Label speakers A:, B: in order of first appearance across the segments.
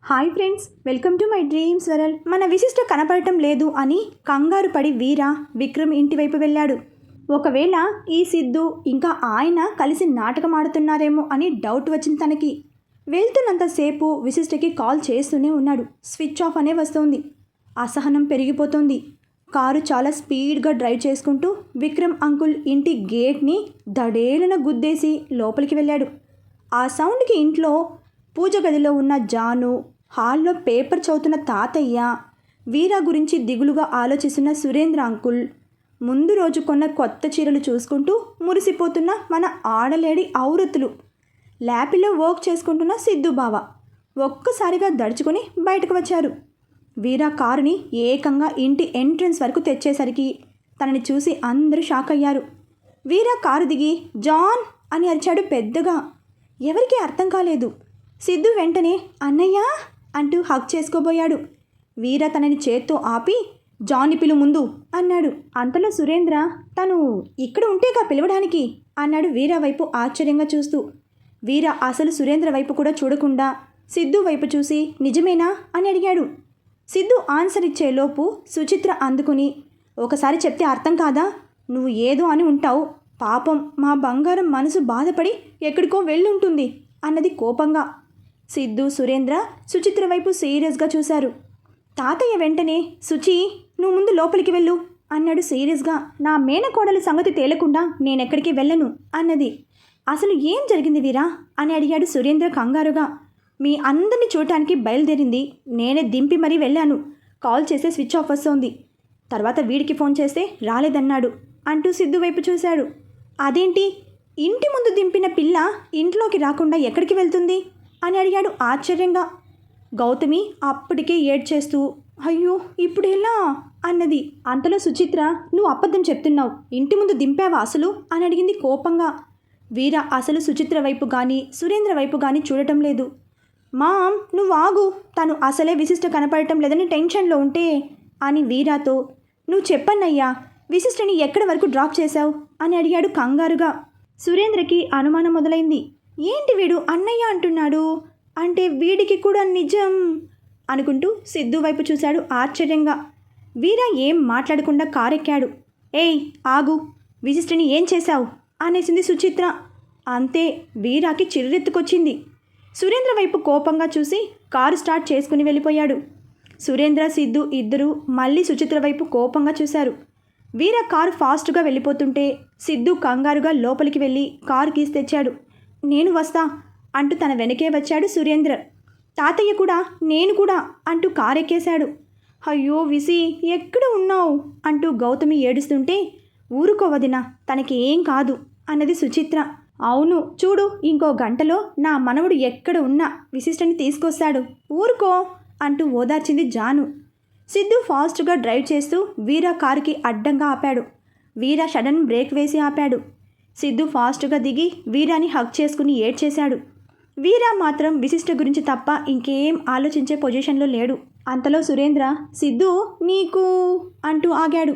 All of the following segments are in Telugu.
A: Hi friends, welcome to my dreams world. మన విశిష్ట కనపడటం లేదు అని కంగారు పడి వీర విక్రమ్ ఇంటి వైపు వెళ్ళాడు. ఒకవేళ ఈ సిద్ధు ఇంకా ఆయన కలిసి నాటకం ఆడుతున్నారేమో అని డౌట్ వచ్చింది తనకి. వెళ్తున్నంతసేపు విశిష్టకి కాల్ చేస్తూనే ఉన్నాడు. స్విచ్ ఆఫ్ అనే వస్తోంది. అసహనం పెరిగిపోతోంది. కారు చాలా స్పీడ్గా డ్రైవ్ చేసుకుంటూ విక్రమ్ అంకుల్ ఇంటి గేట్ని దడేలన గుద్దేసి లోపలికి వెళ్ళాడు. ఆ సౌండ్కి ఇంట్లో పూజ గదిలో ఉన్న జాను, హాల్లో పేపర్ చదువుతున్న తాతయ్య, వీరా గురించి దిగులుగా ఆలోచిస్తున్న సురేంద్ర అంకుల్, ముందు రోజు కొన్న కొత్త చీరలు చూసుకుంటూ మురిసిపోతున్న మన ఆడలేడి ఔరతులు, ల్యాపిలో వర్క్ చేసుకుంటున్న సిద్ధు బావ ఒక్కసారిగా దడుచుకొని బయటకు వచ్చారు. వీరా కారుని ఏకంగా ఇంటి ఎంట్రన్స్ వరకు తెచ్చేసరికి తనని చూసి అందరూ షాక్ అయ్యారు. వీరా కారు దిగి జాన్ అని అరిచాడు పెద్దగా. ఎవరికీ అర్థం కాలేదు. సిద్ధు వెంటనే అన్నయ్య అంటూ హక్ చేసుకోబోయాడు. వీర తనని చేత్తో ఆపి జాన్ని పిలు ముందు అన్నాడు. అంతలో సురేంద్ర తను ఇక్కడ ఉంటేగా పిలవడానికి అన్నాడు వీర వైపు ఆశ్చర్యంగా చూస్తూ. వీర అసలు సురేంద్ర వైపు కూడా చూడకుండా సిద్ధు వైపు చూసి నిజమేనా అని అడిగాడు. సిద్ధు ఆన్సర్ ఇచ్చేలోపు సుచిత్ర అందుకుని, ఒకసారి చెప్తే అర్థం కాదా, నువ్వు ఏదో అని ఉంటావు, పాపం మా బంగారం మనసు బాధపడి ఎక్కడికో వెళ్ళుంటుంది అన్నది కోపంగా. సిద్ధు, సురేంద్ర సుచిత్ర వైపు సీరియస్గా చూశారు. తాతయ్య వెంటనే సుచి నువ్వు ముందు లోపలికి వెళ్ళు అన్నాడు సీరియస్గా. నా మేనకోడలి సంగతి తేలకుండా నేనెక్కడికి వెళ్ళను అన్నది. అసలు ఏం జరిగింది వీరా అని అడిగాడు సురేంద్ర కంగారుగా. మీ అందరిని చూడటానికి బయలుదేరింది, నేనే దింపి మరీ వెళ్ళాను. కాల్ చేస్తే స్విచ్ ఆఫ్ వస్తోంది. తర్వాత వీడికి ఫోన్ చేస్తే రాలేదన్నాడు అంటూ సిద్ధు వైపు చూశాడు. అదేంటి, ఇంటి ముందు దింపిన పిల్ల ఇంట్లోకి రాకుండా ఎక్కడికి వెళ్తుంది అని అడిగాడు ఆశ్చర్యంగా. గౌతమి అప్పటికే ఏడ్చేస్తూ అయ్యో ఇప్పుడు ఎలా అన్నది. అంతలో సుచిత్ర నువ్వు అబద్ధం చెప్తున్నావు, ఇంటి ముందు దింపావా అసలు అని అడిగింది కోపంగా. వీర అసలు సుచిత్ర వైపు కానీ సురేంద్ర వైపు కానీ చూడటం లేదు. మామ్ నువ్వు ఆగు, తను అసలే విశిష్ట కనపడటం లేదని టెన్షన్లో ఉంటే అని వీరాతో, నువ్వు చెప్పన్నయ్యా విశిష్టని ఎక్కడి వరకు డ్రాప్ చేశావు అని అడిగాడు కంగారుగా. సురేంద్రకి అనుమానం మొదలైంది. ఏంటి వీడు అన్నయ్య అంటున్నాడు అంటే వీడికి కూడా నిజం అనుకుంటూ సిద్ధు వైపు చూశాడు ఆశ్చర్యంగా. వీర ఏం మాట్లాడకుండా కారెక్కాడు. ఏయ్ ఆగు, విశిష్టని ఏం చేశావు అనేసింది సుచిత్ర. అంతే, వీరాకి చిర్రెత్తుకొచ్చింది. సురేంద్ర వైపు కోపంగా చూసి కారు స్టార్ట్ చేసుకుని వెళ్ళిపోయాడు. సురేంద్ర, సిద్ధు ఇద్దరూ మళ్ళీ సుచిత్ర వైపు కోపంగా చూశారు. వీర కారు ఫాస్ట్గా వెళ్ళిపోతుంటే సిద్ధు కంగారుగా లోపలికి వెళ్ళి కారు కీస్ తెచ్చాడు. నేను వస్తా అంటూ తన వెనకే వచ్చాడు సురేంద్ర. తాతయ్య కూడా నేను కూడా అంటూ కారెక్కేశాడు. అయ్యో విసి ఎక్కడ ఉన్నావు అంటూ గౌతమి ఏడుస్తుంటే, ఊరుకోవదినా తనకి ఏం కాదు అన్నది సుచిత్ర. అవును చూడు, ఇంకో గంటలో నా మనవడు ఎక్కడ ఉన్నా విశిష్టని తీసుకొస్తాడు, ఊరుకో అంటూ ఓదార్చింది జాను. సిద్ధు ఫాస్ట్గా డ్రైవ్ చేస్తూ వీరా కారుకి అడ్డంగా ఆపాడు. వీరా సడన్ బ్రేక్ వేసి ఆపాడు. సిద్ధు ఫాస్ట్గా దిగి వీరాని హక్ చేసుకుని ఏడ్చేశాడు. వీరా మాత్రం విశిష్ట గురించి తప్ప ఇంకేం ఆలోచించే పొజిషన్లో లేడు. అంతలో సురేంద్ర సిద్ధు నీకు అంటూ ఆగాడు.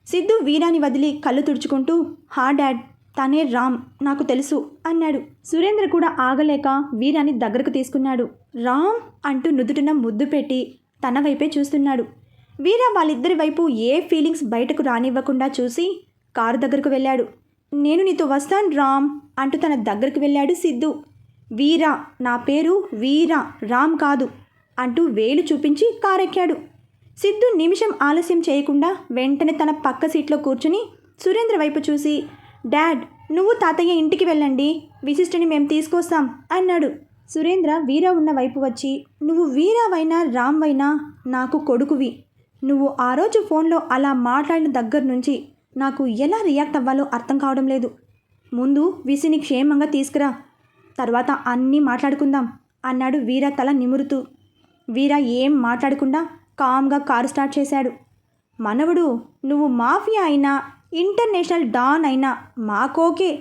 A: సిద్ధు వీరాని వదిలి కళ్ళు తుడుచుకుంటూ హా డాడ్, తనే రామ్, నాకు తెలుసు అన్నాడు. సురేంద్ర కూడా ఆగలేక వీరాని దగ్గరకు తీసుకున్నాడు. రామ్ అంటూ నుదుటిన ముద్దు పెట్టి తన వైపే చూస్తున్నాడు. వీరా వాళ్ళిద్దరి వైపు ఏ ఫీలింగ్స్ బయటకు రానివ్వకుండా చూసి కారు దగ్గరకు వెళ్ళాడు. నేను నీతో వస్తాను రామ్ అంటూ తన దగ్గరకు వెళ్ళాడు సిద్ధు. వీరా, నా పేరు వీరా, రామ్ కాదు అంటూ వేలు చూపించి కారెక్కాడు. సిద్ధు నిమిషం ఆలస్యం చేయకుండా వెంటనే తన పక్క సీట్లో కూర్చుని సురేంద్ర వైపు చూసి, డాడ్ నువ్వు తాతయ్య ఇంటికి వెళ్ళండి, విశిష్టని మేము తీసుకొస్తాం అన్నాడు. సురేంద్ర వీరా ఉన్న వైపు వచ్చి, నువ్వు వీరావైనా రామ్వైనా నాకు కొడుకువి. నువ్వు ఆ రోజు ఫోన్లో అలా మాట్లాడిన దగ్గర నుంచి నాకు ఎలా రియాక్ట్ అవ్వాలో అర్థం కావడం లేదు. ముందు విసిని క్షేమంగా తీసుకురా, తర్వాత అన్నీ మాట్లాడుకుందాం అన్నాడు వీర తల నిమురుతూ. వీర ఏం మాట్లాడకుండా కామ్గా కారు స్టార్ట్ చేశాడు. మనవడు నువ్వు మాఫియా అయినా ఇంటర్నేషనల్ డాన్ అయినా మాకోకే.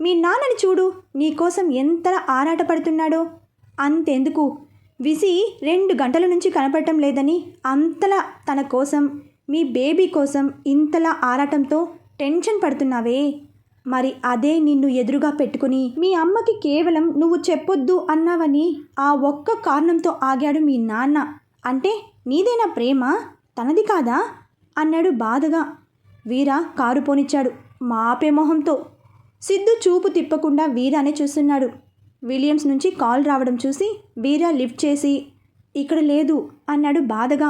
A: మీ నాన్నని చూడు, నీకోసం ఎంతలా ఆరాటపడుతున్నాడో. అంతెందుకు, విసి 2 గంటల నుంచి కనపడటం లేదని అంతలా తన కోసం, మీ బేబీ కోసం ఇంతలా ఆరాటంతో టెన్షన్ పడుతున్నావే. మరి అదే నిన్ను ఎదురుగా పెట్టుకుని మీ అమ్మకి కేవలం నువ్వు చెప్పొద్దు అన్నావని ఆ ఒక్క కారణంతో ఆగాడు మీ నాన్న. అంటే నీదేనా ప్రేమ, తనది కాదా అన్నాడు బాధగా. వీర కారు పోనిచ్చాడు మాపే మొహంతో. సిద్ధు చూపు తిప్పకుండా వీరానే చూస్తున్నాడు. విలియమ్స్ నుంచి కాల్ రావడం చూసి వీర లిఫ్ట్ చేసి ఇక్కడ లేదు అన్నాడు బాధగా.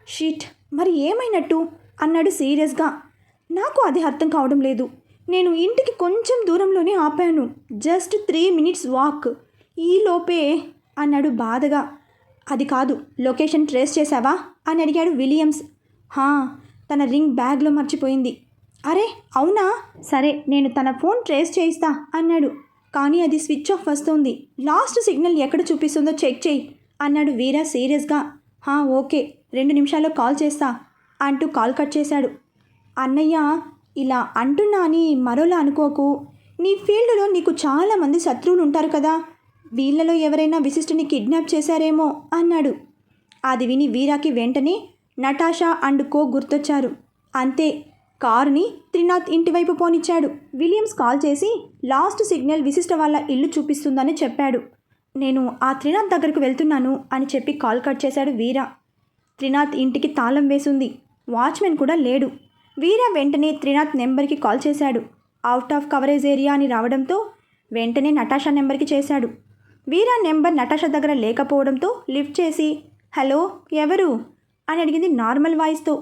A: షీట్, మరి ఏమైనట్టు అన్నాడు సీరియస్గా. నాకు అది అర్థం కావడం లేదు. నేను ఇంటికి కొంచెం దూరంలోనే ఆపాను, జస్ట్ 3 minutes వాక్, ఈలోపే అన్నాడు బాధగా. అది కాదు, లొకేషన్ ట్రేస్ చేశావా అని అడిగాడు విలియమ్స్. హా, తన రింగ్ బ్యాగ్లో మర్చిపోయింది. అరే అవునా, సరే నేను తన ఫోన్ ట్రేస్ చేయిస్తా అన్నాడు. కానీ అది స్విచ్ ఆఫ్ వస్తుంది, లాస్ట్ సిగ్నల్ ఎక్కడ చూపిస్తుందో చెక్ చేయి అన్నాడు వీర సీరియస్గా. హా ఓకే, 2 నిమిషాల్లో కాల్ చేస్తా అంటూ కాల్ కట్ చేశాడు. అన్నయ్య, ఇలా అంటున్నా అని మరోలా అనుకోకు. నీ ఫీల్డ్లో నీకు చాలామంది శత్రువులు ఉంటారు కదా, వీళ్ళలో ఎవరైనా విశిష్టుని కిడ్నాప్ చేశారేమో అన్నాడు. అది విని వీరాకి వెంటనే నటాషా అండ్ కో గుర్తొచ్చారు. అంతే, కారుని త్రినాథ్ ఇంటివైపు పోనిచ్చాడు. విలియమ్స్ కాల్ చేసి లాస్ట్ సిగ్నల్ విశిష్ట వాళ్ళ ఇల్లు చూపిస్తుందని చెప్పాడు. నేను ఆ త్రినాథ్ దగ్గరకు వెళ్తున్నాను అని చెప్పి కాల్ కట్ చేశాడు వీర. త్రినాథ్ ఇంటికి తాళం వేసింది, వాచ్మెన్ కూడా లేడు. వీర వెంటనే త్రినాథ్ నెంబర్కి కాల్ చేశాడు. అవుట్ ఆఫ్ కవరేజ్ ఏరియా అని రావడంతో వెంటనే నటాషా నెంబర్కి చేశాడు. వీర నెంబర్ నటాషా దగ్గర లేకపోవడంతో లిఫ్ట్ చేసి హలో ఎవరు అని అడిగింది నార్మల్ వాయిస్తో.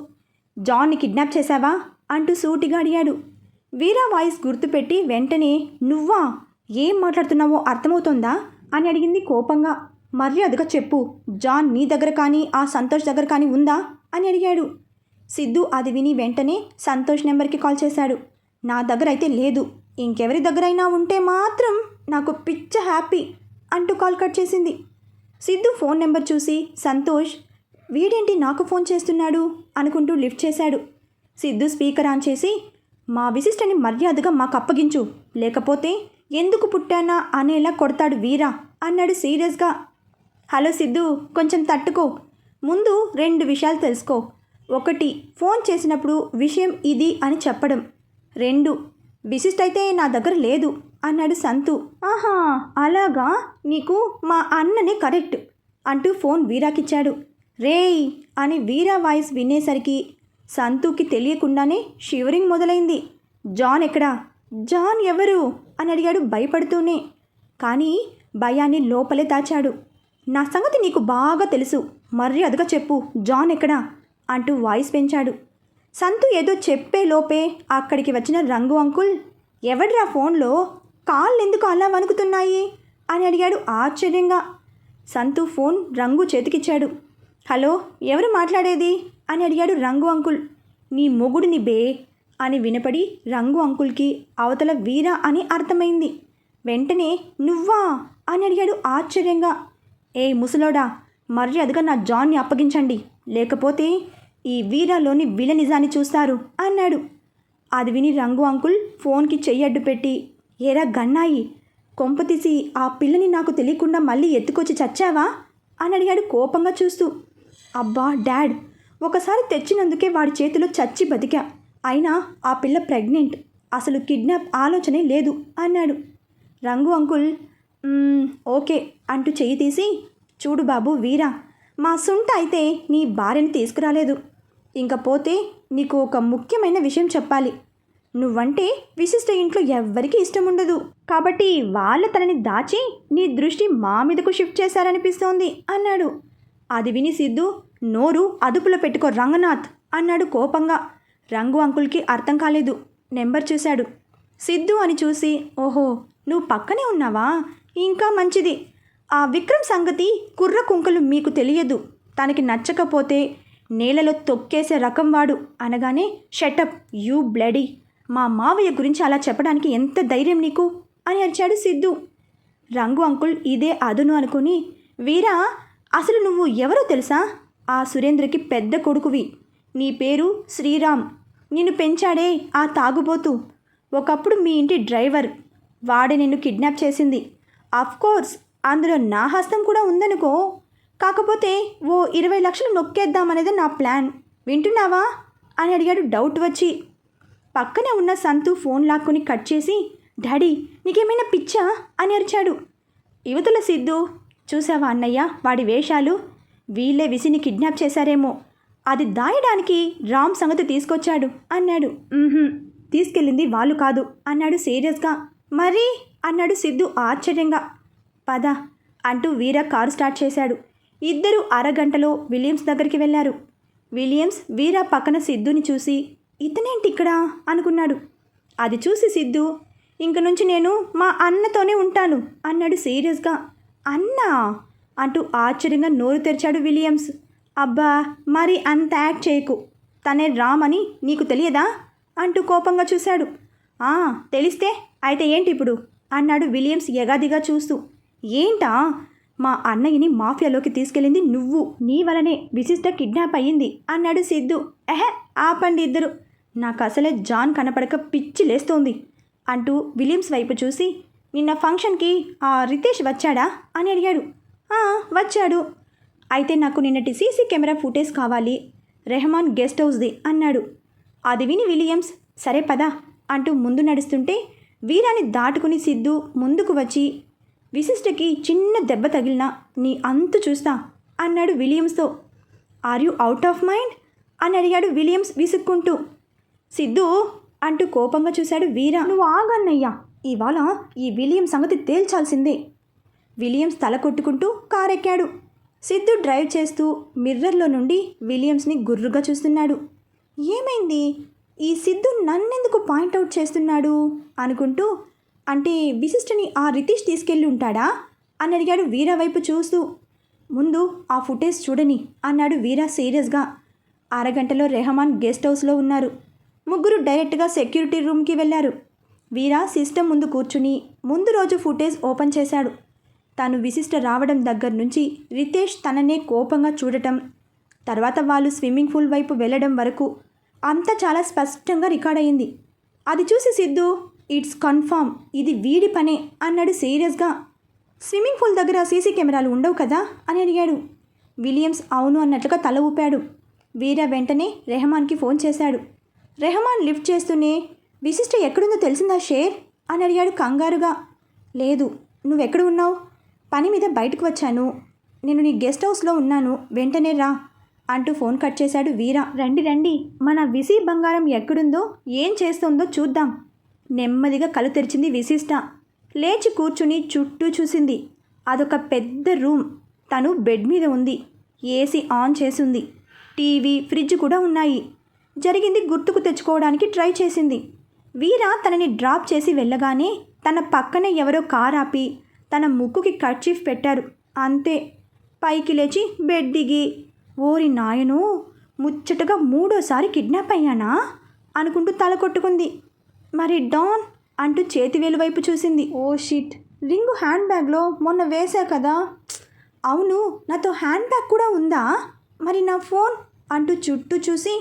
A: జాన్ని కిడ్నాప్ చేశావా అంటూ సూటిగా అడిగాడు. వీరా వాయిస్ గుర్తుపెట్టి వెంటనే నువ్వా, ఏం మాట్లాడుతున్నావో అర్థమవుతోందా అని అడిగింది కోపంగా. మర్యాదగా చెప్పు, జాన్ నీ దగ్గర కానీ ఆ సంతోష్ దగ్గర కానీ ఉందా అని అడిగాడు. సిద్ధు అది విని వెంటనే సంతోష్ నెంబర్కి కాల్ చేశాడు. నా దగ్గర అయితే లేదు, ఇంకెవరి దగ్గరైనా ఉంటే మాత్రం నాకు పిచ్చ హ్యాపీ అంటూ కాల్ కట్ చేసింది. సిద్ధు ఫోన్ నెంబర్ చూసి సంతోష్ వీడేంటి నాకు ఫోన్ చేస్తున్నాడు అనుకుంటూ లిఫ్ట్ చేశాడు. సిద్ధు స్పీకర్ ఆన్ చేసి మా విశిష్టని మర్యాదగా మాకు అప్పగించు, లేకపోతే ఎందుకు పుట్టానా అనేలా కొడతాడు వీరా అన్నాడు సీరియస్గా. హలో సిద్ధు, కొంచెం తట్టుకో, ముందు 2 విషయాలు తెలుసుకో. 1, ఫోన్ చేసినప్పుడు విషయం ఇది అని చెప్పడం. 2, విశిష్ట అయితే నా దగ్గర లేదు అన్నాడు సంతు. ఆహా అలాగా, నీకు మా అన్ననే కరెక్ట్ అంటూ ఫోన్ వీరాకిచ్చాడు. రేయ్ అని వీరా వాయిస్ వినేసరికి సంతుకి తెలియకుండానే షివరింగ్ మొదలైంది. జాన్ ఎక్కడా, జాన్ ఎవరు అని అడిగాడు భయపడుతూనే. కానీ భయాన్ని లోపలే దాచాడు. నా సంగతి నీకు బాగా తెలుసు, మర్యాదగా చెప్పు, జాన్ ఎక్కడా అంటూ వాయిస్ పెంచాడు. సంతు ఏదో చెప్పే లోపే అక్కడికి వచ్చిన రంగు అంకుల్ ఎవడ్రా ఫోన్లో, కాళ్ళు ఎందుకు అలా వణుకుతున్నాయి అని అడిగాడు ఆశ్చర్యంగా. సంతు ఫోన్ రంగు చేతికిచ్చాడు. హలో ఎవరు మాట్లాడేది అని అడిగాడు రంగు అంకుల్. నీ మొగుడిని బే అని వినపడి రంగు అంకుల్కి అవతల వీరా అని అర్థమైంది. వెంటనే నువ్వా అని అడిగాడు ఆశ్చర్యంగా. ఏ ముసలోడా, మర్యాదగా నా జాన్ని అప్పగించండి, లేకపోతే ఈ వీరాలోని విలనిజాన్ని చూస్తారు అన్నాడు. అది విని రంగు అంకుల్ ఫోన్కి చెయ్యడ్డు పెట్టి ఏరా గన్నాయి, కొంపతీసి ఆ పిల్లని నాకు తెలియకుండా మళ్ళీ ఎత్తుకొచ్చి చచ్చావా అని అడిగాడు కోపంగా చూస్తూ. అబ్బా డాడ్, ఒకసారి తెచ్చినందుకే వాడి చేతిలో చచ్చి బతికా, అయినా ఆ పిల్ల ప్రెగ్నెంట్, అసలు కిడ్నాప్ ఆలోచనే లేదు అన్నాడు. రంగు అంకుల్ ఓకే అంటూ చెయ్యి తీసి చూడు బాబు వీరా, మా సుంట అయితే నీ భార్యని తీసుకురాలేదు, ఇంకపోతే నీకు ఒక ముఖ్యమైన విషయం చెప్పాలి. నువ్వంటే విశిష్ట ఇంట్లో ఎవ్వరికీ ఇష్టం ఉండదు, కాబట్టి వాళ్ళ తనని దాచి నీ దృష్టి మా మీదకు షిఫ్ట్ చేశారనిపిస్తోంది అన్నాడు. అది విని సిద్ధు నోరు అదుపులో పెట్టుకో రంగనాథ్ అన్నాడు కోపంగా. రంగు అంకుల్కి అర్థం కాలేదు. నెంబర్ చూశాడు. సిద్ధు అని చూసి ఓహో నువ్వు పక్కనే ఉన్నావా, ఇంకా మంచిది. ఆ విక్రమ్ సంగతి కుర్ర కుంకలు మీకు తెలియదు, తనకి నచ్చకపోతే నేలలో తొక్కేసే రకం వాడు అనగానే షటప్ యూ బ్లడీ, మా మావయ్య గురించి అలా చెప్పడానికి ఎంత ధైర్యం నీకు అని అరిచాడు సిద్ధు. రంగు అంకుల్ ఇదే అదును అనుకుని వీరా అసలు నువ్వు ఎవరో తెలుసా, ఆ సురేంద్రకి పెద్ద కొడుకువి, నీ పేరు శ్రీరామ్, నిన్ను పెంచాడే ఆ తాగుబోతు, ఒకప్పుడు మీ ఇంటి డ్రైవర్, వాడే నిన్ను కిడ్నాప్ చేసింది. అఫ్కోర్స్ అందులో నా హస్తం కూడా ఉందనుకో, కాకపోతే ఓ 20 లక్షలు నొక్కేద్దామనేది నా ప్లాన్, వింటున్నావా అని అడిగాడు డౌట్ వచ్చి. పక్కన ఉన్న సంతు ఫోన్ లాక్కుని కట్ చేసి, డాడీ నీకేమైనా పిచ్చా అని అరిచాడు. యువతల సిద్ధు, చూసావా అన్నయ్య వాడి వేషాలు, వీళ్ళే విసిని కిడ్నాప్ చేశారేమో, అది దాయడానికి రామ్ సంగతి తీసుకొచ్చాడు అన్నాడు. తీసుకెళ్ళింది వాళ్ళు కాదు అన్నాడు సీరియస్గా. మరి అన్నాడు సిద్ధు ఆశ్చర్యంగా. పద అంటూ వీర కారు స్టార్ట్ చేశాడు. ఇద్దరు అరగంటలో విలియమ్స్ దగ్గరికి వెళ్ళారు. విలియమ్స్ వీర పక్కన సిద్ధుని చూసి, ఇతనేంటి ఇక్కడ అనుకున్నాడు. అది చూసి సిద్ధు, ఇంక నుంచి నేను మా అన్నతోనే ఉంటాను అన్నాడు సీరియస్గా. అన్నా అంటూ ఆశ్చర్యంగా నోరు తెరిచాడు విలియమ్స్. అబ్బా మరి అంత యాక్ట్ చేయకు, తనే రామ్ అని నీకు తెలియదా అంటూ కోపంగా చూశాడు. తెలిస్తే అయితే ఏంటి ఇప్పుడు అన్నాడు విలియమ్స్ ఎగాదిగా చూస్తూ. ఏంటా, మా అన్నయ్యని మాఫియాలోకి తీసుకెళ్ళింది నువ్వు, నీ వలనే విశిష్ట కిడ్నాప్ అయ్యింది అన్నాడు సిద్ధు. ఆపండి ఇద్దరు, నాకు అసలే జాన్ కనపడక పిచ్చి లేస్తోంది అంటూ విలియమ్స్ వైపు చూసి, నిన్న ఫంక్షన్కి ఆ రితేష్ వచ్చాడా అని అడిగాడు. వచ్చాడు. అయితే నాకు నిన్నటి సీసీ కెమెరా ఫుటేజ్ కావాలి, రెహమాన్ గెస్ట్ హౌస్ది అన్నాడు. అది విని విలియమ్స్, సరే పదా అంటూ ముందు నడుస్తుంటే వీరాని దాటుకుని సిద్ధు ముందుకు వచ్చి, విశిష్టకి చిన్న దెబ్బ తగిలినా నీ అంతు చూస్తా అన్నాడు విలియమ్స్తో. Are you out of mind అని అడిగాడు విలియమ్స్ విసుక్కుంటూ. సిద్ధు అంటూ కోపంగా చూశాడు వీర. నువ్వు ఆగన్నయ్యా, ఇవాళ ఈ విలియం సంగతి తేల్చాల్సిందే. విలియమ్స్ తల కొట్టుకుంటూ కారెక్కాడు. సిద్ధు డ్రైవ్ చేస్తూ మిర్రర్లో నుండి విలియమ్స్ని గుర్రుగా చూస్తున్నాడు. ఏమైంది, ఈ సిద్ధు నన్నెందుకు పాయింట్అవుట్ చేస్తున్నాడు అనుకుంటూ, అంటే విశిష్టని ఆ రితీష్ తీసుకెళ్ళి ఉంటాడా అని అడిగాడు వీర వైపు చూస్తూ. ముందు ఆ ఫుటేజ్ చూడని అన్నాడు వీర సీరియస్గా. అరగంటలో రెహమాన్ గెస్ట్ హౌస్లో ఉన్నారు. ముగ్గురు డైరెక్ట్గా సెక్యూరిటీ రూమ్కి వెళ్ళారు. వీర సిస్టమ్ ముందు కూర్చుని ముందు రోజు ఫుటేజ్ ఓపెన్ చేశాడు. తాను విశిష్ట రావడం దగ్గర నుంచి రితేష్ తననే కోపంగా చూడటం, తర్వాత వాళ్ళు స్విమ్మింగ్ పూల్ వైపు వెళ్ళడం వరకు అంతా చాలా స్పష్టంగా రికార్డ్ అయింది. అది చూసి సిద్ధు, ఇట్స్ కన్ఫామ్ ఇది వీడి పనే అన్నాడు సీరియస్గా. స్విమ్మింగ్ పూల్ దగ్గర సీసీ కెమెరాలు ఉండవు కదా అని అడిగాడు. విలియమ్స్ అవును అన్నట్లుగా తల ఊపాడు. వీర వెంటనే రెహమాన్కి ఫోన్ చేశాడు. రెహమాన్ లిఫ్ట్ చేస్తూనే, విశిష్ట ఎక్కడుందో తెలిసిందా షేర్ అని అడిగాడు కంగారుగా. లేదు, నువ్వెక్కడ ఉన్నావు? పని మీద బయటకు వచ్చాను, నేను నీ గెస్ట్ హౌస్లో ఉన్నాను, వెంటనే రా అంటూ ఫోన్ కట్ చేశాడు వీర. రండి రండి, మన విసి బంగారం ఎక్కడుందో ఏం చేస్తుందో చూద్దాం. నెమ్మదిగా కళ్ళు తెరిచింది విశిష్ట. లేచి కూర్చుని చుట్టూ చూసింది. అదొక పెద్ద రూమ్. తను బెడ్ మీద ఉంది. ఏసీ ఆన్ చేసింది. టీవీ, ఫ్రిడ్జ్ కూడా ఉన్నాయి. జరిగింది గుర్తుకు తెచ్చుకోవడానికి ట్రై చేసింది. వీర తనని డ్రాప్ చేసి వెళ్ళగానే తన పక్కనే ఎవరో కార్ ఆపి తన ముక్కుకి కర్చీఫ్ పెట్టారు. అంతే. పైకి లేచి బెడ్ దిగి, ఓరి నాయను, ముచ్చటగా మూడోసారి కిడ్నాప్ అయ్యానా అనుకుంటూ తల కొట్టుకుంది. మరి డాన్ అంటూ చేతివేలు వైపు చూసింది. ఓ షిట్, రింగు హ్యాండ్ బ్యాగ్లో మొన్న వేశా కదా. అవును, నాతో హ్యాండ్ బ్యాగ్ కూడా ఉందా, మరి నా ఫోన్ అంటూ చుట్టూ చూసి,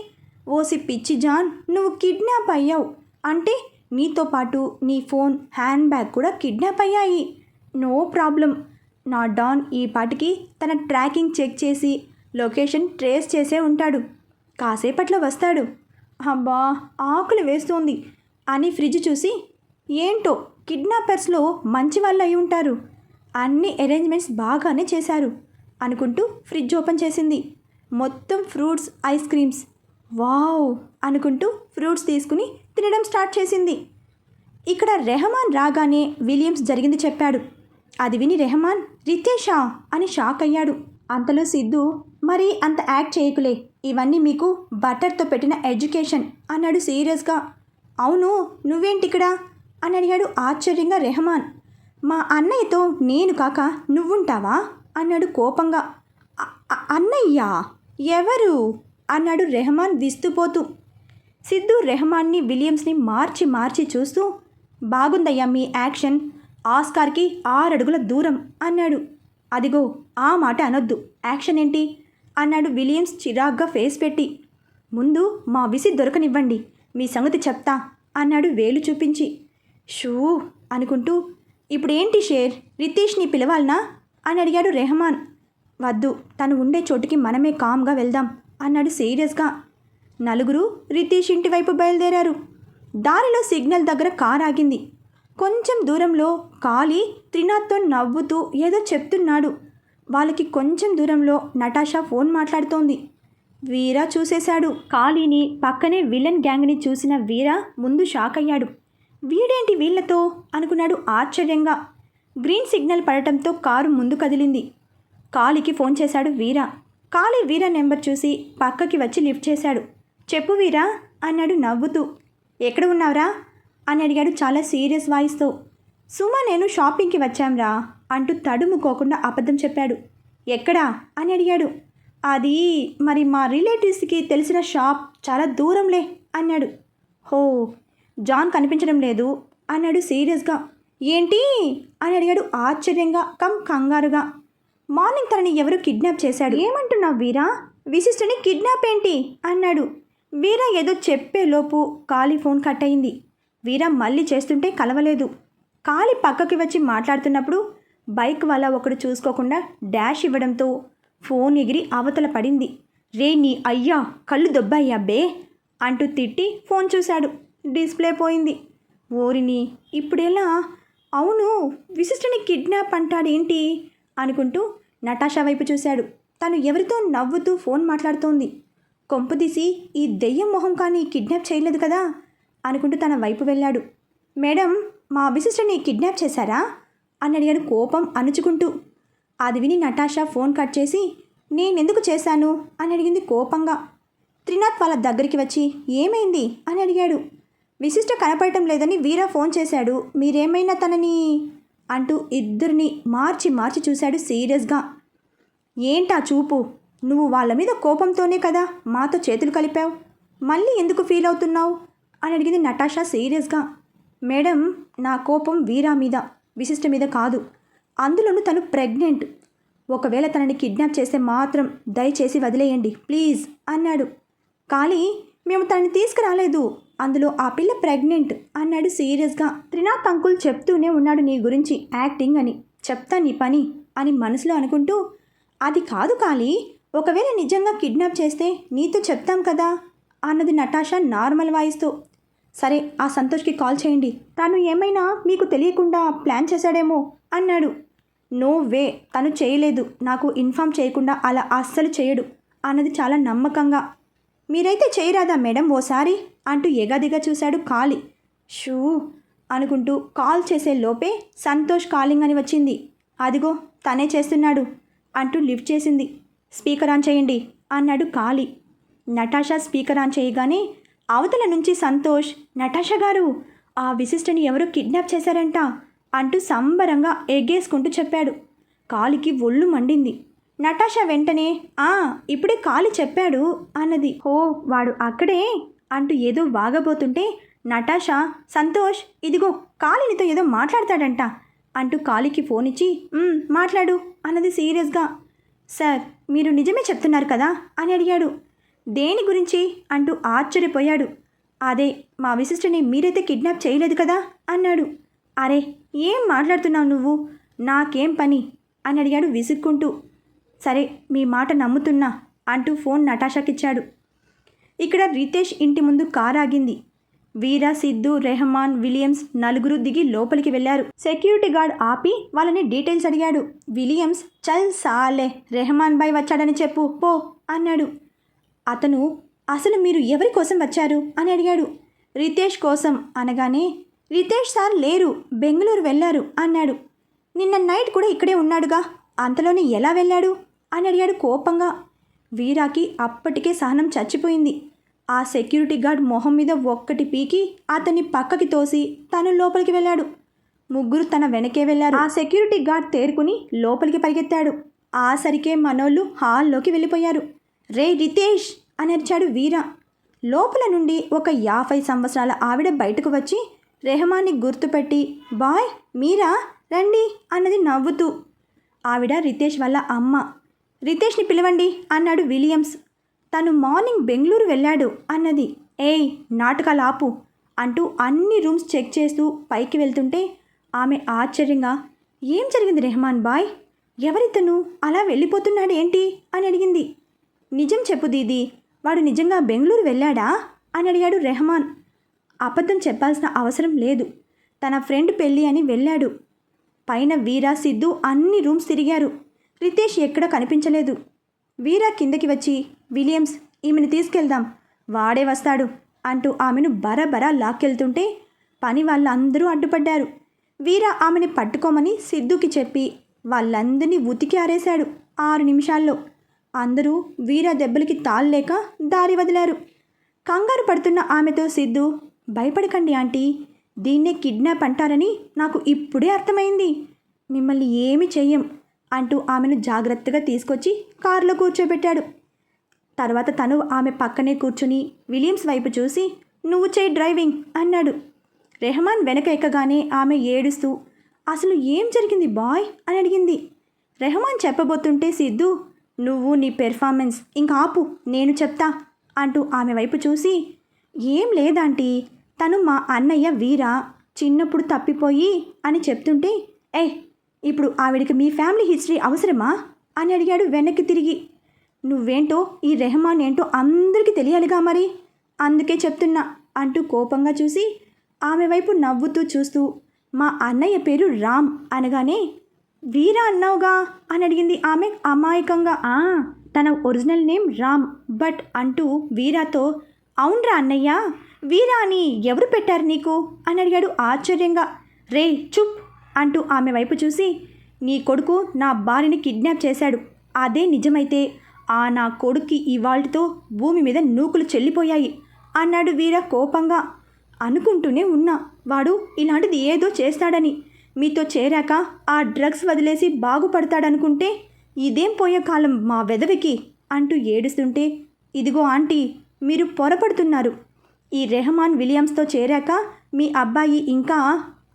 A: ఓసి పిచ్చి జాన్, నువ్వు కిడ్నాప్ అయ్యావు అంటే నీతో పాటు నీ ఫోన్, హ్యాండ్ బ్యాగ్ కూడా కిడ్నాప్ అయ్యాయి. No problem. నా డాన్ ఈ పాటికి తన ట్రాకింగ్ చెక్ చేసి లొకేషన్ ట్రేస్ చేసే ఉంటాడు. కాసేపట్లో వస్తాడు. అబ్బా ఆకులు వేస్తోంది అని ఫ్రిడ్జ్ చూసి, ఏంటో కిడ్నాపర్స్లో మంచి వాళ్ళు అయి ఉంటారు, అన్ని అరేంజ్మెంట్స్ బాగానే చేశారు అనుకుంటూ ఫ్రిడ్జ్ ఓపెన్ చేసింది. మొత్తం ఫ్రూట్స్, ఐస్ క్రీమ్స్. వావ్ అనుకుంటూ ఫ్రూట్స్ తీసుకుని తినడం స్టార్ట్ చేసింది. ఇక్కడ రెహమాన్ రాగానే విలియమ్స్ జరిగింది చెప్పాడు. అది విని రెహమాన్, రితేషా అని షాక్ అయ్యాడు. అంతలో సిద్ధు, మరి అంత యాక్ట్ చేయకులే, ఇవన్నీ మీకు బటర్తో పెట్టిన ఎడ్యుకేషన్ అన్నాడు సీరియస్గా. అవును, నువ్వేంటిక్కడ అని అడిగాడు ఆశ్చర్యంగా రెహమాన్. మా అన్నయ్యతో నేను కాక నువ్వుంటావా అన్నాడు కోపంగా. అన్నయ్యా? ఎవరు అన్నాడు రెహమాన్ విస్తుపోతూ. సిద్ధు రెహమాన్ని, విలియమ్స్ని మార్చి మార్చి చూస్తూ, బాగుందయ్యా మీ యాక్షన్, ఆస్కార్కి 6 అడుగుల దూరం అన్నాడు. అదిగో ఆ మాట అనొద్దు, యాక్షన్ ఏంటి అన్నాడు విలియమ్స్ చిరాగ్గా ఫేస్ పెట్టి. ముందు మా విసి దొరకనివ్వండి, మీ సంగతి చెప్తా అన్నాడు వేలు చూపించి. షూ అనుకుంటూ, ఇప్పుడేంటి షేర్, రితేష్ని పిలవాలనా అని అడిగాడు రెహమాన్. వద్దు, తను ఉండే చోటుకి మనమే కామ్గా వెళ్దాం అన్నాడు సీరియస్గా. నలుగురు రితేష్ ఇంటి వైపు బయలుదేరారు. దారిలో సిగ్నల్ దగ్గర కార్ ఆగింది. కొంచెం దూరంలో కాళీ త్రినాథ్తో నవ్వుతూ ఏదో చెప్తున్నాడు. వాళ్ళకి కొంచెం దూరంలో నటాషా ఫోన్ మాట్లాడుతోంది. వీరా చూసేశాడు కాళీని. పక్కనే విలన్ గ్యాంగ్ని చూసిన వీరా ముందు షాక్ అయ్యాడు. వీడేంటి వీళ్లతో అనుకున్నాడు ఆశ్చర్యంగా. గ్రీన్ సిగ్నల్ పడటంతో కారు ముందు కదిలింది. కాళీకి ఫోన్ చేశాడు వీరా. కాళీ వీరా నెంబర్ చూసి పక్కకి వచ్చి లిఫ్ట్ చేశాడు. చెప్పు వీరా అన్నాడు నవ్వుతూ. ఎక్కడ ఉన్నావురా అని అడిగాడు చాలా సీరియస్ వాయిస్తో. సుమా నేను షాపింగ్కి వచ్చాంరా అంటూ తడుముకోకుండా అబద్ధం చెప్పాడు. ఎక్కడా అని అడిగాడు. అది మరి మా రిలేటివ్స్కి తెలిసిన షాప్, చాలా దూరంలే అన్నాడు. హో, జాన్ కనిపించడం లేదు అన్నాడు సీరియస్గా. ఏంటి అని అడిగాడు ఆశ్చర్యంగా కంగారుగా. మార్నింగ్ తనని ఎవరు కిడ్నాప్ చేశాడు. ఏమంటున్నావు వీరా? విశిష్టని కిడ్నాప్ ఏంటి అన్నాడు. వీరా ఏదో చెప్పేలోపు కాళీ ఫోన్ కట్ అయింది. వీరా మళ్ళీ చేస్తుంటే కలవలేదు. కాళీ పక్కకి వచ్చి మాట్లాడుతున్నప్పుడు బైక్ వల్ల ఒకడు చూసుకోకుండా డాష్ ఇవ్వడంతో ఫోన్ ఎగిరి అవతల పడింది. రే నీ అయ్యా, కళ్ళు దొబ్బాయ్యా బే అంటూ తిట్టి ఫోన్ చూశాడు. డిస్ప్లే పోయింది. ఓరిని, ఇప్పుడెలా? అవును, విశిష్టని కిడ్నాప్ అంటాడేంటి అనుకుంటూ నటాషా వైపు చూశాడు. తను ఎవరితో నవ్వుతూ ఫోన్ మాట్లాడుతోంది. కొంపదీసి ఈ దెయ్యం మొహం కానీ కిడ్నాప్ చేయలేదు కదా అనుకుంటూ తన వైపు వెళ్ళాడు. మేడం, మా విశిష్టని కిడ్నాప్ చేశారా అని అడిగాడు కోపం అణుచుకుంటూ. అది విని నటాషా ఫోన్ కట్ చేసి నేనెందుకు చేశాను అని అడిగింది కోపంగా. త్రినాథ్ వాళ్ళ దగ్గరికి వచ్చి ఏమైంది అని అడిగాడు. విశిష్ట కనపడటం లేదని వీరా ఫోన్ చేశాడు, మీరేమైనా తనని అంటూ ఇద్దరిని మార్చి చూశాడు సీరియస్గా. ఏంటా చూపు? నువ్వు వాళ్ళ మీద కోపంతోనే కదా మాతో చేతులు కలిపావు, మళ్ళీ ఎందుకు ఫీల్ అవుతున్నావు అని అడిగింది నటాషా సీరియస్గా. మేడం, నా కోపం వీరా మీద, విశిష్ట మీద కాదు. అందులోనూ తను ప్రెగ్నెంట్. ఒకవేళ తనని కిడ్నాప్ చేస్తే మాత్రం దయచేసి వదిలేయండి ప్లీజ్ అన్నాడు. కాళీ, మేము తనని తీసుకురాలేదు, అందులో ఆ పిల్ల ప్రెగ్నెంట్ అన్నాడు సీరియస్గా. త్రినాథ్ అంకుల్ చెప్తూనే ఉన్నాడు నీ గురించి యాక్టింగ్ అని, చెప్తా నీ పని అని మనసులో అనుకుంటూ, అది కాదు కాళీ, ఒకవేళ నిజంగా కిడ్నాప్ చేస్తే నీతో చెప్తాం కదా అన్నది నటాషా నార్మల్ వాయిస్తో. సరే, ఆ సంతోష్కి కాల్ చేయండి, తను ఏమైనా మీకు తెలియకుండా ప్లాన్ చేశాడేమో అన్నాడు. నో వే, తను చేయలేదు, నాకు ఇన్ఫామ్ చేయకుండా అలా అస్సలు చేయడు అన్నది చాలా నమ్మకంగా. మీరైతే చేయరాదా మేడం ఓసారి అంటూ ఎగాదిగా చూశాడు కాళీ. షూ అనుకుంటూ కాల్ చేసే లోపే సంతోష్ కాలింగ్ అని వచ్చింది. అదిగో తనే చేస్తున్నాడు అంటూ లిఫ్ట్ చేసింది. స్పీకర్ ఆన్ చేయండి అన్నాడు కాళీ. నటాషా స్పీకర్ ఆన్ చేయగానే అవతల నుంచి సంతోష్, నటాషా గారు, ఆ విశిష్టని ఎవరో కిడ్నాప్ చేశారంట అంటూ సంబరంగా ఎగ్గేసుకుంటూ చెప్పాడు. కాళీకి ఒళ్ళు మండింది. నటాషా వెంటనే ఇప్పుడే కాళీ చెప్పాడు అన్నది. ఓ, వాడు అక్కడే అంటూ ఏదో వాగబోతుంటే నటాషా, సంతోష్ ఇదిగో కాళీనితో ఏదో మాట్లాడతాడంట అంటూ కాళీకి ఫోన్ ఇచ్చి మాట్లాడు అన్నది సీరియస్గా. సార్, మీరు నిజమే చెప్తున్నారు కదా అని అడిగాడు. దేని గురించి అంటూ ఆశ్చర్యపోయాడు. అదే, మా విశిష్టని మీరైతే కిడ్నాప్ చేయలేదు కదా అన్నాడు. అరే, ఏం మాట్లాడుతున్నావు నువ్వు, నాకేం పని అని అడిగాడు విసుక్కుంటూ. సరే, మీ మాట నమ్ముతున్నా అంటూ ఫోన్ నటాషాకిచ్చాడు. ఇక్కడ రితేష్ ఇంటి ముందు కారు ఆగింది. వీరా, సిద్ధు, రెహమాన్, విలియమ్స్ నలుగురు దిగి లోపలికి వెళ్ళారు. సెక్యూరిటీ గార్డ్ ఆపి వాళ్ళని డీటెయిల్స్ అడిగాడు. విలియమ్స్, చల్ సాలే, రెహమాన్ బాయ్ వచ్చాడని చెప్పు పో అన్నాడు. అతను, అసలు మీరు ఎవరి కోసం వచ్చారు అని అడిగాడు. రితేష్ కోసం అనగానే, రితేష్ సార్ లేరు, బెంగళూరు వెళ్ళారు అన్నాడు. నిన్న నైట్ కూడా ఇక్కడే ఉన్నాడుగా, అంతలోనే ఎలా వెళ్ళాడు అని అడిగాడు కోపంగా. వీరాకి అప్పటికే సహనం చచ్చిపోయింది. ఆ సెక్యూరిటీ గార్డ్ మొహం మీద ఒక్కటి పీకి అతన్ని పక్కకి తోసి తను లోపలికి వెళ్ళాడు. ముగ్గురు తన వెనకే వెళ్ళారు. ఆ సెక్యూరిటీ గార్డ్ తేరుకుని లోపలికి పరిగెత్తాడు. ఆ సరికే మనోళ్ళు హాల్లోకి వెళ్ళిపోయారు. రే రితేష్ అని అరిచాడు వీరా. లోపల నుండి ఒక 50 సంవత్సరాల ఆవిడ బయటకు వచ్చి రెహమాన్ని గుర్తుపెట్టి, బాయ్ మీరా రండి అన్నది నవ్వుతూ. ఆవిడ రితేష్ వాళ్ళ అమ్మ. రితేష్ని పిలవండి అన్నాడు విలియమ్స్. తను మార్నింగ్ బెంగళూరు వెళ్ళాడు అన్నది. ఏయ్, నాటకాలు ఆపు అంటూ అన్ని రూమ్స్ చెక్ చేస్తూ పైకి వెళ్తుంటే ఆమె ఆశ్చర్యంగా, ఏం జరిగింది రెహమాన్ బాయ్, ఎవరితను అలా వెళ్ళిపోతున్నాడు ఏంటి అని అడిగింది. నిజం చెప్పు దీదీ, వాడు నిజంగా బెంగళూరు వెళ్ళాడా అని అడిగాడు రెహమాన్. అబద్ధం చెప్పాల్సిన అవసరం లేదు. తన ఫ్రెండ్ పెళ్ళి అని వెళ్ళాడు. పైన వీరా సిద్ధు అన్ని రూమ్స్ తిరిగారు. రితేష్ ఎక్కడ కనిపించలేదు. వీరా కిందకి వచ్చి, విలియమ్స్, ఈమెను తీసుకెళ్దాం, వాడే వస్తాడు అంటూ ఆమెను బరబరా లాక్కెళ్తుంటే పని వాళ్ళందరూ అడ్డుపడ్డారు. వీరా ఆమెని పట్టుకోమని సిద్ధుకి చెప్పి వాళ్ళందరినీ ఉతికి ఆరేశాడు 6 నిమిషాల్లో. అందరూ వీరా దెబ్బలకి తాళలేక దారి వదిలారు. కంగారు పడుతున్న ఆమెతో సిద్ధు, భయపడకండి ఆంటీ, దీన్నే కిడ్నాప్ అంటారని నాకు ఇప్పుడే అర్థమైంది. మిమ్మల్ని ఏమీ చెయ్యం అంటూ ఆమెను జాగ్రత్తగా తీసుకొచ్చి కారులో కూర్చోబెట్టాడు. తర్వాత తను ఆమె పక్కనే కూర్చుని విలియమ్స్ వైపు చూసి, నువ్వు చేయి డ్రైవింగ్ అన్నాడు. రెహమాన్ వెనక ఎక్కగానే ఆమె ఏడుస్తూ, అసలు ఏం జరిగింది బాయ్ అని అడిగింది. రెహమాన్ చెప్పబోతుంటే సిద్ధు, నువ్వు నీ పెర్ఫార్మెన్స్ ఇంకా ఆపు, నేను చెప్తా అంటూ ఆమె వైపు చూసి, ఏం లేదాంటీ, తను మా అన్నయ్య వీరా చిన్నప్పుడు తప్పిపోయి అని చెప్తుంటే, ఇప్పుడు ఆవిడికి మీ ఫ్యామిలీ హిస్టరీ అవసరమా అని అడిగాడు వెనక్కి తిరిగి. నువ్వేంటో ఈ రెహమాన్ ఏంటో అందరికీ తెలియాలిగా మరి, అందుకే చెప్తున్నా అంటూ కోపంగా చూసి ఆమె వైపు నవ్వుతూ చూస్తూ, మా అన్నయ్య పేరు రామ్ అనగానే, వీరా అన్నావుగా అని అడిగింది ఆమె అమాయకంగా. తన ఒరిజినల్ నేమ్ రామ్ బట్ అంటూ వీరాతో, అవునరా అన్నయ్య, వీరా అని ఎవరు పెట్టారు నీకు అని అడిగాడు ఆశ్చర్యంగా. రే చుప్ అంటూ ఆమె వైపు చూసి, నీ కొడుకు నా భార్యని కిడ్నాప్ చేశాడు, అదే నిజమైతే నా కొడుక్కి ఇవాళ్టితో భూమి మీద నూకులు చెల్లిపోయాయి అన్నాడు వీరా కోపంగా. అనుకుంటూనే ఉన్నా వాడు ఇలాంటిది ఏదో చేస్తాడని. మీతో చేరాక ఆ డ్రగ్స్ వదిలేసి బాగుపడతాడనుకుంటే ఇదేం పోయే కాలం మా వెదవికి అంటూ ఏడుస్తుంటే, ఇదిగో ఆంటీ, మీరు పొరపడుతున్నారు. ఈ రెహమాన్ విలియమ్స్తో చేరాక మీ అబ్బాయి ఇంకా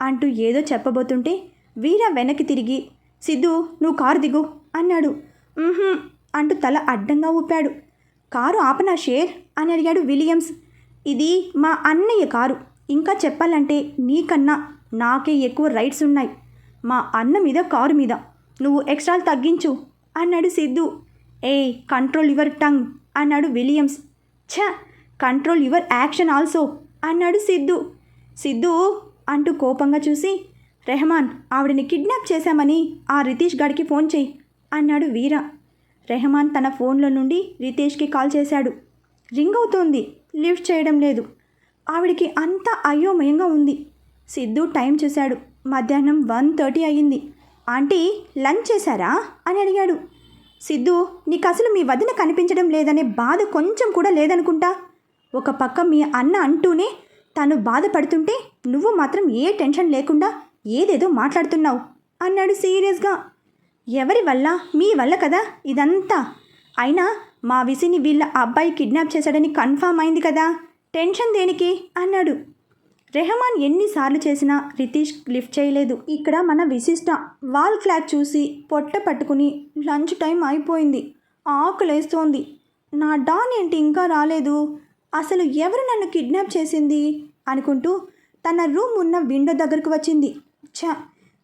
A: అంటూ ఏదో చెప్పబోతుంటే వీరా వెనక్కి తిరిగి, సిద్ధు, నువ్వు కారు దిగు అన్నాడు. అంటూ తల అడ్డంగా ఊపాడు. కారు ఆపనా షేర్ అని అడిగాడు విలియమ్స్. ఇది మా అన్నయ్య కారు, ఇంకా చెప్పాలంటే నీకన్నా నాకే ఎక్కువ రైట్స్ ఉన్నాయి మా అన్న మీద, కారు మీద. నువ్వు ఎక్స్ట్రాలు తగ్గించు అన్నాడు సిద్ధు. కంట్రోల్ యువర్ టంగ్ అన్నాడు Williams. Control your action also అన్నాడు సిద్ధు. సిద్ధు అంటూ కోపంగా చూసి, రెహమాన్, ఆవిడని కిడ్నాప్ చేశామని ఆ రితేష్ గాడికి ఫోన్ చేయి అన్నాడు వీరా. రెహమాన్ తన ఫోన్లో నుండి రితేష్కి కాల్ చేశాడు. రింగ్ అవుతోంది, లిఫ్ట్ చేయడం లేదు. ఆవిడికి అంతా అయోమయంగా ఉంది. సిద్ధు టైం చూశాడు. మధ్యాహ్నం 1:30 అయ్యింది. ఆంటీ, లంచ్ చేశారా అని అడిగాడు. సిద్ధు, నీకు అసలు మీ వదిన కనిపించడం లేదనే బాధ కొంచెం కూడా లేదనుకుంటా. ఒక పక్క మీ అన్న అంటూనే తను బాధపడుతుంటే నువ్వు మాత్రం ఏ టెన్షన్ లేకుండా ఏదేదో మాట్లాడుతున్నావు అన్నాడు సీరియస్గా. ఎవరి వల్ల? మీ వల్ల కదా ఇదంతా. అయినా మా విసిని వీళ్ళ అబ్బాయి కిడ్నాప్ చేశాడని కన్ఫామ్ అయింది కదా, టెన్షన్ దేనికి అన్నాడు. రెహమాన్ ఎన్నిసార్లు చేసినా రితేష్ లిఫ్ట్ చేయలేదు. ఇక్కడ మన విశిష్ట వాల్ క్లాక్ చూసి పొట్ట పట్టుకుని, లంచ్ టైం అయిపోయింది, ఆకలేస్తోంది, నా డాన్ ఏంటి ఇంకా రాలేదు, అసలు ఎవరు నన్ను కిడ్నాప్ చేసింది అనుకుంటూ తన రూమ్ ఉన్న విండో దగ్గరకు వచ్చింది.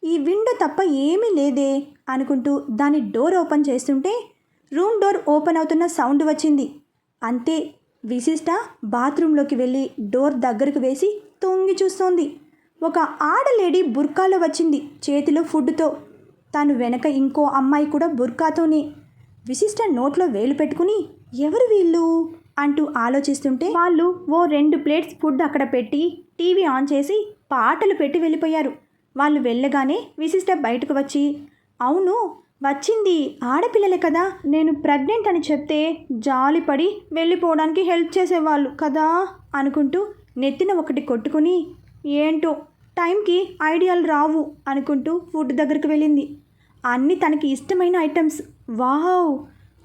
A: ఈ విండో తప్ప ఏమీ లేదే అనుకుంటూ దాని డోర్ ఓపెన్ చేస్తుంటే రూమ్ డోర్ ఓపెన్ అవుతున్న సౌండ్ వచ్చింది. అంతే, విశిష్ట బాత్రూంలోకి వెళ్ళి డోర్ దగ్గరకు వేసి తొంగి చూస్తోంది. ఒక ఆడలేడీ బుర్కాలో వచ్చింది, చేతిలో ఫుడ్తో. తను వెనక ఇంకో అమ్మాయి కూడా బుర్కాతోనే. విశిష్ట నోట్లో వేలు పెట్టుకుని, ఎవరు వీళ్ళు అంటూ ఆలోచిస్తుంటే వాళ్ళు ఓ 2 ప్లేట్స్ ఫుడ్ అక్కడ పెట్టి టీవీ ఆన్ చేసి పాటలు పెట్టి వెళ్ళిపోయారు. వాళ్ళు వెళ్ళగానే విశిష్ట బయటకు వచ్చి, అవును, వచ్చింది ఆడపిల్లలే కదా, నేను ప్రెగ్నెంట్ అని చెప్తే జాలిపడి వెళ్ళిపోవడానికి హెల్ప్ చేసేవాళ్ళు కదా అనుకుంటూ నెత్తిన ఒకటి కొట్టుకుని, ఏంటో టైంకి ఐడియాలు రావు అనుకుంటూ ఫుడ్ దగ్గరికి వెళ్ళింది. అన్నీ తనకి ఇష్టమైన ఐటమ్స్, వావ్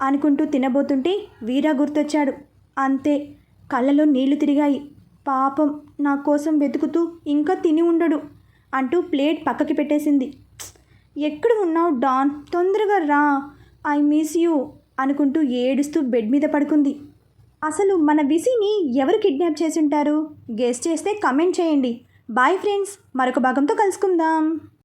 A: అనుకుంటూ తినబోతుంటే వీరా గుర్తొచ్చాడు. అంతే, కళ్ళలో నీళ్లు తిరిగాయి. పాపం, నా కోసం వెతుకుతూ ఇంకా తిని ఉండడు అంటూ ప్లేట్ పక్కకి పెట్టేసింది. ఎక్కడ ఉన్నావు డాన్, తొందరగా రా, ఐ మిస్ యూ అనుకుంటూ ఏడుస్తూ బెడ్ మీద పడుకుంది. అసలు మన విసిని ఎవరు కిడ్నాప్ చేసి ఉంటారు? గెస్ చేస్తే కమెంట్ చేయండి. బాయ్ ఫ్రెండ్స్, మరొక భాగంతో కలుసుకుందాం.